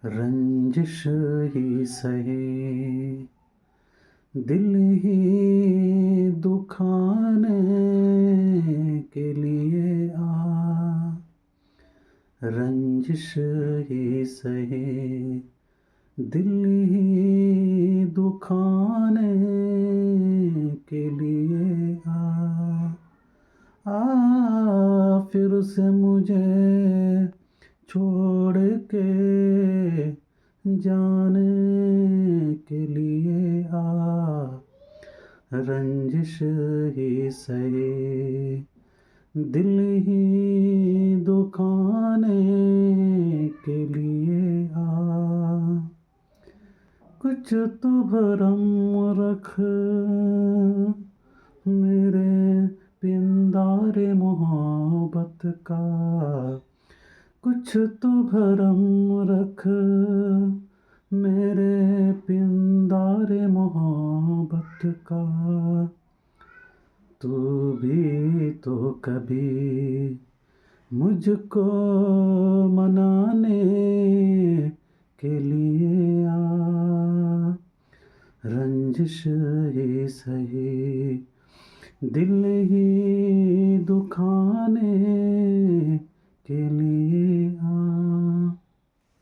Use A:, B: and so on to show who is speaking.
A: रंजिश ही सही दिल ही दुखाने के लिए रंजिश ही सही दिल ही दुखाने के लिए फिर से मुझे छोड़ के जाने के लिए रंजिश ही सही दिल ही दुखाने के लिए कुछ तो भरम रख मेरे पिंदारे मोहब्बत का कुछ तो भरम रख मेरे पिंदारे मोहब्बत का तू भी तो कभी मुझको मनाने के लिए रंजिश ही सही दिल ही